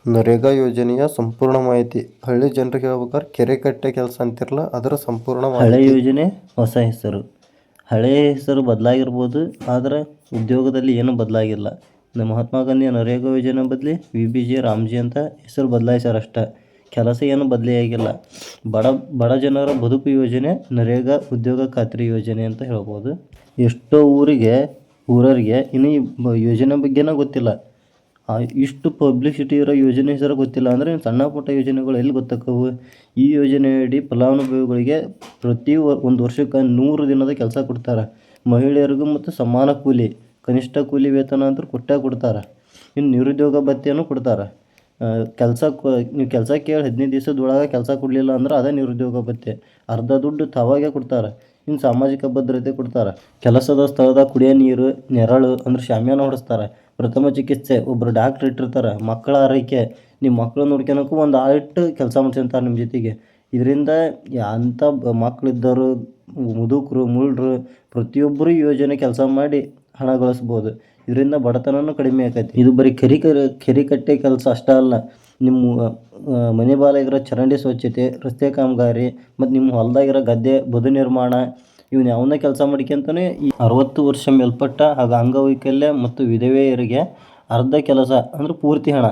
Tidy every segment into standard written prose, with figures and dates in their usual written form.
ನರೇಗಾ ಯೋಜನೆಯ ಸಂಪೂರ್ಣ ಮಾಹಿತಿ ಹಳ್ಳಿ ಜನರಿಗೆ ಹೇಳ್ಬೇಕಾದ್ರೆ ಕೆರೆ ಕಟ್ಟೆ ಕೆಲಸ ಅಂತಿರಲ್ಲ ಅದರ ಸಂಪೂರ್ಣ ಹಳೆ ಮಾಹಿತಿ. ಯೋಜನೆ ಹೊಸ ಹೆಸರು. ಹಳೆಯ ಹೆಸರು ಬದಲಾಗಿರ್ಬೋದು, ಆದರೆ ಉದ್ಯೋಗದಲ್ಲಿ ಏನೂ ಬದಲಾಗಿಲ್ಲ. ಮಹಾತ್ಮ ಗಾಂಧಿ ನರೇಗಾ ಯೋಜನೆ ಬದಲಿ VBG ರಾಮ್ಜಿ ಅಂತ ಹೆಸರು ಬದಲಾಯಿಸ್ಯಾರ ಅಷ್ಟೇ. ಕೆಲಸ ಏನು ಬದಲಿಯಾಗಿಲ್ಲ. ಬಡ ಜನರ ಬದುಕು ಯೋಜನೆ ನರೇಗಾ ಉದ್ಯೋಗ ಖಾತ್ರಿ ಯೋಜನೆ ಅಂತ ಹೇಳ್ಬೋದು. ಎಷ್ಟೋ ಊರರಿಗೆ ಇನ್ನೂ ಈ ಯೋಜನೆ ಬಗ್ಗೆನೇ ಗೊತ್ತಿಲ್ಲ. ಇಷ್ಟು ಪಬ್ಲಿಸಿಟಿ ಇರೋ ಯೋಜನೆ ಹೆಸರು ಗೊತ್ತಿಲ್ಲ ಅಂದರೆ ಸಣ್ಣ ಪುಟ್ಟ ಯೋಜನೆಗಳು ಎಲ್ಲಿ ಗೊತ್ತಾಕ್ಕವು. ಈ ಯೋಜನೆಯಡಿ ಫಲಾನುಭವಿಗಳಿಗೆ ಪ್ರತಿ ಒಂದು ವರ್ಷಕ್ಕೆ 100 ದಿನದ ಕೆಲಸ ಕೊಡ್ತಾರೆ. ಮಹಿಳೆಯರಿಗೂ ಮತ್ತು ಸಮಾನ ಕೂಲಿ, ಕನಿಷ್ಠ ಕೂಲಿ ವೇತನ ಅಂತ ಕೊಡ್ತಾರೆ. ಇನ್ನು ನಿರುದ್ಯೋಗ ಭತ್ಯೆನೂ ಕೊಡ್ತಾರೆ. ನೀವು ಕೆಲಸ ಕೇಳಿ 15 ದಿವಸದೊಳಗೆ ಕೆಲಸ ಕೊಡಲಿಲ್ಲ ಅಂದ್ರೆ ಅದೇ ನಿರುದ್ಯೋಗ ಭತ್ಯೆ. ಅರ್ಧ ದುಡ್ಡು ತಾವಾಗೆ ಕೊಡ್ತಾರೆ. ಇನ್ನು ಸಾಮಾಜಿಕ ಭದ್ರತೆ ಕೊಡ್ತಾರೆ. ಕೆಲಸದ ಸ್ಥಳದ ಕುಡಿಯೋ ನೀರು, ನೆರಳು ಅಂದ್ರೆ ಶಾಮಿಯಾನ ಹೊಡೆಸ್ತಾರೆ. ಪ್ರಥಮ ಚಿಕಿತ್ಸೆ, ಒಬ್ಬರು ಡಾಕ್ಟ್ರ್ ಇಟ್ಟಿರ್ತಾರೆ. ಮಕ್ಕಳ ಆರೈಕೆ, ನಿಮ್ಮ ಮಕ್ಕಳು ನೋಡ್ಕೊಳಕ್ಕೂ ಒಂದು ಆಳಿಟ್ಟು ಕೆಲಸ ಮಾಡ್ಸ್ಕೊಂತಾರೆ ನಿಮ್ಮ ಜೊತೆಗೆ. ಇದರಿಂದ ಅಂಥ ಮಕ್ಕಳಿದ್ದವರು, ಮುದುಕರು, ಮುಳ್ಳು ಪ್ರತಿಯೊಬ್ಬರು ಈ ಯೋಜನೆ ಕೆಲಸ ಮಾಡಿ ಹಣ ಗಳಿಸ್ಬೋದು. ಇದರಿಂದ ಬಡತನನೂ ಕಡಿಮೆ ಆಕೈತಿ. ಇದು ಬರೀ ಕೆರೆ ಕಟ್ಟೆ ಕೆಲಸ ಅಷ್ಟೇ ಅಲ್ಲ. ನಿಮ್ಮ ಮನೆ ಬಾಲಾಗಿರೋ ಚರಂಡಿ ಸ್ವಚ್ಛತೆ, ರಸ್ತೆ ಕಾಮಗಾರಿ ಮತ್ತು ನಿಮ್ಮ ಹೊಲದಾಗಿರೋ ಗದ್ದೆ ಬದು ನಿರ್ಮಾಣ, ಇವನ್ನ ಯಾವನ್ನ ಕೆಲಸ ಮಾಡ್ಕೊಂತಾನೆ ಈ 60 ವರ್ಷ ಮೇಲ್ಪಟ್ಟ ಹಾಗೂ ಅಂಗವೈಕಲ್ಯ ಮತ್ತು ವಿಧವೆಯರಿಗೆ ಅರ್ಧ ಕೆಲಸ ಅಂದ್ರೆ ಪೂರ್ತಿ ಹಣ.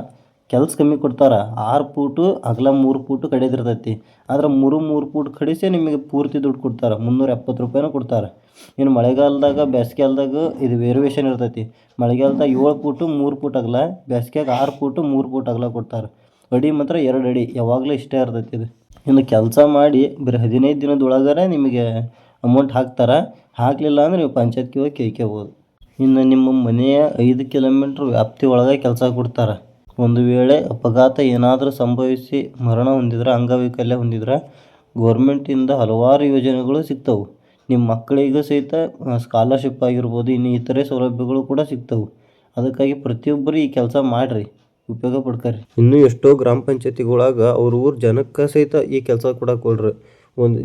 ಕೆಲಸ ಕಮ್ಮಿ ಕೊಡ್ತಾರೆ. 6 ಫೂಟು ಅಗಲ 3 ಫೂಟು ಕಡಿಯೋದಿರ್ತೈತಿ. ಆದ್ರೆ 3 ಫೂಟ್ ಕಡಿಸೇ ನಿಮಗೆ ಪೂರ್ತಿ ದುಡ್ಡು ಕೊಡ್ತಾರೆ. 370 ರೂಪಾಯಿನೂ ಕೊಡ್ತಾರೆ. ಇನ್ನು ಮಳೆಗಾಲದಾಗ ಬೇಸಿಗೆಗಾಲದಾಗ ಇದು ವೇರಿಯೇಷನ್ ಇರ್ತೈತಿ. ಮಳೆಗಾಲದಾಗ 7 ಫೂಟು 3 ಫೂಟ್ ಅಗಲ, ಬೇಸಿಗೆಗೆ 6 ಫೂಟು 3 ಫೂಟ್ ಅಗಲ ಕೊಡ್ತಾರೆ. ಅಡಿ ಮಾತ್ರ 2 ಅಡಿ, ಯಾವಾಗಲೂ ಇಷ್ಟೇ ಇರ್ತೈತಿ ಇದು. ಇನ್ನು ಕೆಲಸ ಮಾಡಿ ಬರೀ 15 ದಿನದೊಳಗಡೆ ನಿಮಗೆ ಅಮೌಂಟ್ ಹಾಕ್ತಾರೆ. ಹಾಕಲಿಲ್ಲ ಅಂದರೆ ನೀವು ಪಂಚಾಯತ್ಗೆ ಹೋಗಿ ಕೇಳ್ಕೋಬೋದು. ಇನ್ನು ನಿಮ್ಮ ಮನೆಯ 5 ಕಿಲೋಮೀಟ್ರ್ ವ್ಯಾಪ್ತಿ ಒಳಗೆ ಕೆಲಸ ಕೊಡ್ತಾರೆ. ಒಂದು ವೇಳೆ ಅಪಘಾತ ಏನಾದರೂ ಸಂಭವಿಸಿ ಮರಣ ಹೊಂದಿದ್ರೆ, ಅಂಗವೈಕಲ್ಯ ಹೊಂದಿದ್ರೆ ಗೋರ್ಮೆಂಟಿಂದ ಹಲವಾರು ಯೋಜನೆಗಳು ಸಿಗ್ತವೆ. ನಿಮ್ಮ ಮಕ್ಕಳಿಗೂ ಸಹಿತ ಸ್ಕಾಲರ್ಶಿಪ್ ಆಗಿರ್ಬೋದು, ಇನ್ನು ಇತರೆ ಸೌಲಭ್ಯಗಳು ಕೂಡ ಸಿಗ್ತವೆ. ಅದಕ್ಕಾಗಿ ಪ್ರತಿಯೊಬ್ಬರು ಈ ಕೆಲಸ ಮಾಡಿರಿ, ಉಪಯೋಗ ಪಡ್ಕರಿ. ಇನ್ನೂ ಎಷ್ಟೋ ಗ್ರಾಮ ಪಂಚಾಯತಿಗಳಾಗ ಅವ್ರ ಊರು ಜನಕ್ಕೆ ಸಹಿತ ಈ ಕೆಲಸ ಕೊಡಕ್ಕೆ ಕೊಡ್ರಿ. ಒಂದು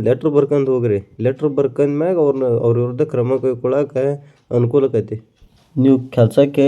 ಲೆಟ್ರ್ ಬರ್ಕೊಂಡು ಹೋಗ್ರಿ. ಲೆಟ್ರ್ ಬರ್ಕೊಂಡ್ಮ್ಯಾಗ ಅವ್ರ ವಿರುದ್ಧ ಕ್ರಮ ಕೈಗೊಳ್ಳಕ್ಕೆ ಅನುಕೂಲ ಆಕೈತಿ. ನೀವು ಕೆಲಸಕ್ಕೆ